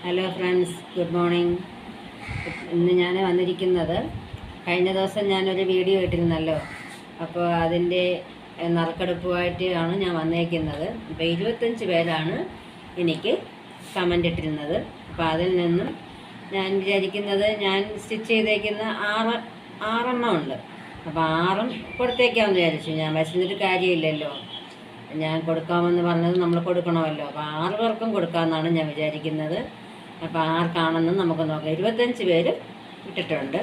Hello friends, good morning. ഇന്ന് ഞാൻ വന്നിരിക്കുന്നത്, കഴിഞ്ഞ ദിവസം ഞാനൊരു വീഡിയോ ഇട്ടിരുന്നല്ലോ, അപ്പോൾ അതിൻ്റെ നറുക്കെടുപ്പുമായിട്ട് ആണ് ഞാൻ വന്നേക്കുന്നത്. അപ്പോൾ 25 പേരാണ് എനിക്ക് കമൻ്റ് ഇട്ടിരുന്നത്. അപ്പോൾ അതിൽ നിന്നും ഞാൻ വിചാരിക്കുന്നത്, ഞാൻ സ്റ്റിച്ച് ചെയ്തേക്കുന്ന ആറെണ്ണം ഉണ്ട്. അപ്പോൾ 6 കൊടുത്തേക്കാമെന്ന് വിചാരിച്ചു. ഞാൻ വിശന്നിട്ട് കാര്യമില്ലല്ലോ, ഞാൻ കൊടുക്കാമെന്ന് പറഞ്ഞത് നമ്മൾ കൊടുക്കണമല്ലോ. അപ്പോൾ 6 പേർക്കും കൊടുക്കാമെന്നാണ് ഞാൻ വിചാരിക്കുന്നത്. അപ്പോൾ ആർക്കാണെന്ന് നമുക്ക് നോക്കാം. 25 പേര് ഇട്ടിട്ടുണ്ട്.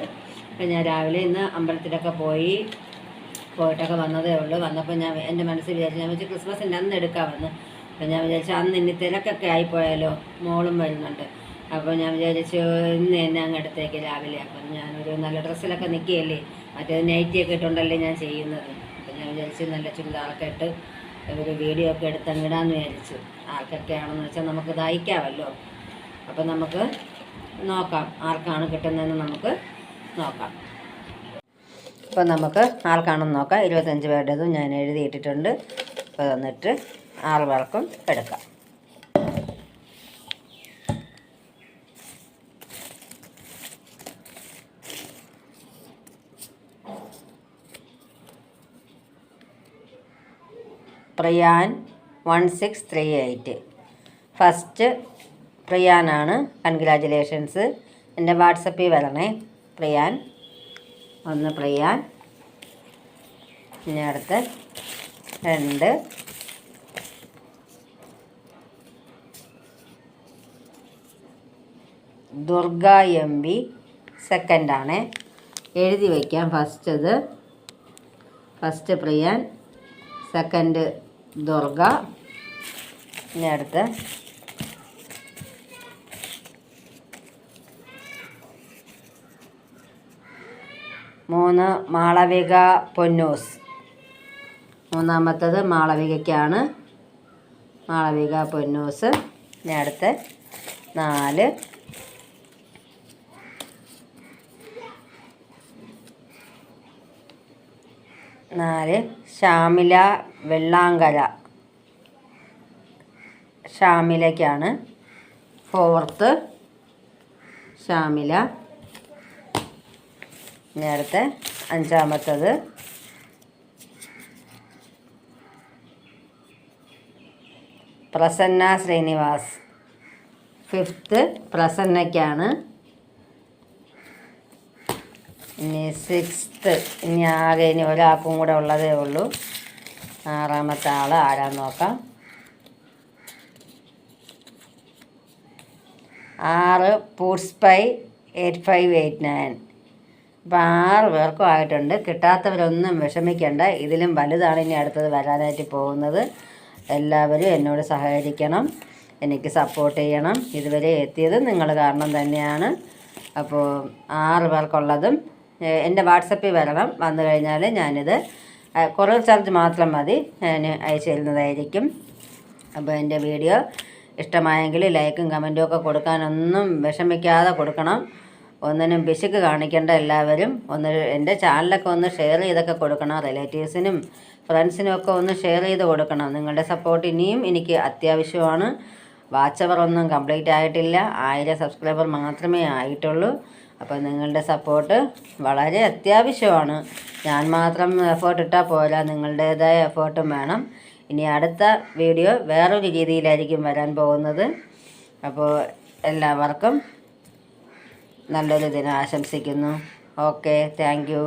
അപ്പോൾ ഞാൻ രാവിലെ ഇന്ന് അമ്പലത്തിലൊക്കെ പോയിട്ടൊക്കെ വന്നതേ ഉള്ളൂ. വന്നപ്പോൾ ഞാൻ എൻ്റെ മനസ്സിൽ വിചാരിച്ചു, ഞാൻ വെച്ച് ക്രിസ്മസിൻ്റെ അന്ന് എടുക്കാമെന്ന്. അപ്പോൾ ഞാൻ വിചാരിച്ചു അന്ന് ഇനി തിരക്കൊക്കെ ആയിപ്പോയാലോ, മോളും വരുന്നുണ്ട്. അപ്പോൾ ഞാൻ വിചാരിച്ചു ഇന്ന് തന്നെ അങ്ങ് എടുത്തേക്ക് രാവിലെ. അപ്പം ഞാനൊരു നല്ല ഡ്രസ്സിലൊക്കെ നിൽക്കുകയല്ലേ, മറ്റേത് നൈറ്റിയൊക്കെ ഇട്ടുണ്ടല്ലേ ഞാൻ ചെയ്യുന്നത്. അപ്പം ഞാൻ വിചാരിച്ചു നല്ല ചുരിദാറൊക്കെ ഇട്ട് ഒരു വീഡിയോ ഒക്കെ എടുത്തങ്ങിടാമെന്ന് വിചാരിച്ചു. ആർക്കൊക്കെയാണെന്ന് വെച്ചാൽ നമുക്ക് തയ്ക്കാമല്ലോ. അപ്പം നമുക്ക് നോക്കാം ആർക്കാണ് കിട്ടുന്നതെന്ന് നമുക്ക് നോക്കാം. അപ്പോൾ നമുക്ക് ആർക്കാണെന്ന് നോക്കാം. 25 പേരുടേതും ഞാൻ എഴുതിയിട്ടിട്ടുണ്ട്. അപ്പോൾ തന്നിട്ട് 6 പേർക്കും എടുക്കാം. പ്രിയാൻ 1638. ഫസ്റ്റ് പ്രിയാനാണ്. കൺഗ്രാജുലേഷൻസ്. എൻ്റെ വാട്സപ്പിൽ വരണേ. പ്രിയാൻ 1 പ്രിയാൻ. ഇനി അടുത്ത് 2 ദുർഗ MB. സെക്കൻഡാണ്, എഴുതി വയ്ക്കാം. First പ്രിയാൻ, second Durga. ഇനി അടുത്ത് 3 മാളവിക പൊന്നൂസ്. മൂന്നാമത്തത് മാളവികയ്ക്കാണ്, മാളവിക പൊന്നൂസ്. ഇനി അടുത്ത് 4 ഷാമില വെള്ളാങ്കര. ഷാമിലയ്ക്കാണ്. 4th ഷാമില. ഇനി അടുത്ത് 5ാമത്തത് പ്രസന്ന ശ്രീനിവാസ്. 5th പ്രസന്നയ്ക്കാണ്. ഇനി 6th, ഇനി ആകെ ഇനി ഒരാൾക്കും കൂടെ ഉള്ളതേ ഉള്ളൂ. 6ാമത്തെ ആൾ ആരാന്ന് നോക്കാം. 6 പൂട്സ്പൈ 8589. അപ്പോൾ 6 പേർക്കും ആയിട്ടുണ്ട്. കിട്ടാത്തവരൊന്നും വിഷമിക്കേണ്ട, ഇതിലും വലുതാണ് ഇനി അടുത്തത് വരാനായിട്ട് പോകുന്നത്. എല്ലാവരും എന്നോട് സഹകരിക്കണം, എനിക്ക് സപ്പോർട്ട് ചെയ്യണം. ഇതുവരെ എത്തിയത് നിങ്ങൾ കാരണം തന്നെയാണ്. അപ്പോൾ 6 പേർക്കുള്ളതും എൻ്റെ വാട്സപ്പിൽ വരണം. വന്നു കഴിഞ്ഞാൽ ഞാനിത് കൊറിയർ ചാർജ് മാത്രം മതി, ഞാൻ അയച്ചു തരുന്നതായിരിക്കും. അപ്പോൾ എൻ്റെ വീഡിയോ ഇഷ്ടമായെങ്കിൽ ലൈക്കും കമൻറ്റും ഒക്കെ കൊടുക്കാനൊന്നും വിഷമിക്കാതെ കൊടുക്കണം. ഒന്നിനും പിശുക്ക് കാണിക്കേണ്ട. എല്ലാവരും എൻ്റെ ചാനലൊക്കെ ഒന്ന് ഷെയർ ചെയ്തൊക്കെ കൊടുക്കണം. റിലേറ്റീവ്സിനും ഫ്രണ്ട്സിനും ഒക്കെ ഒന്ന് ഷെയർ ചെയ്ത് കൊടുക്കണം. നിങ്ങളുടെ സപ്പോർട്ട് ഇനിയും എനിക്ക് അത്യാവശ്യമാണ്. വാച്ച് അവർ ഒന്നും കംപ്ലീറ്റ് ആയിട്ടില്ല, 1000 സബ്സ്ക്രൈബർ മാത്രമേ ആയിട്ടുള്ളൂ. അപ്പോൾ നിങ്ങളുടെ സപ്പോർട്ട് വളരെ അത്യാവശ്യമാണ്. ഞാൻ മാത്രം എഫേർട്ട് ഇട്ടാൽ പോരാ, നിങ്ങളുടേതായ എഫേർട്ടും വേണം. ഇനി അടുത്ത വീഡിയോ വേറൊരു രീതിയിലായിരിക്കും വരാൻ പോകുന്നത്. അപ്പോൾ എല്ലാവർക്കും നല്ലൊരു ദിനം ആശംസിക്കുന്നു. Okay, thank you.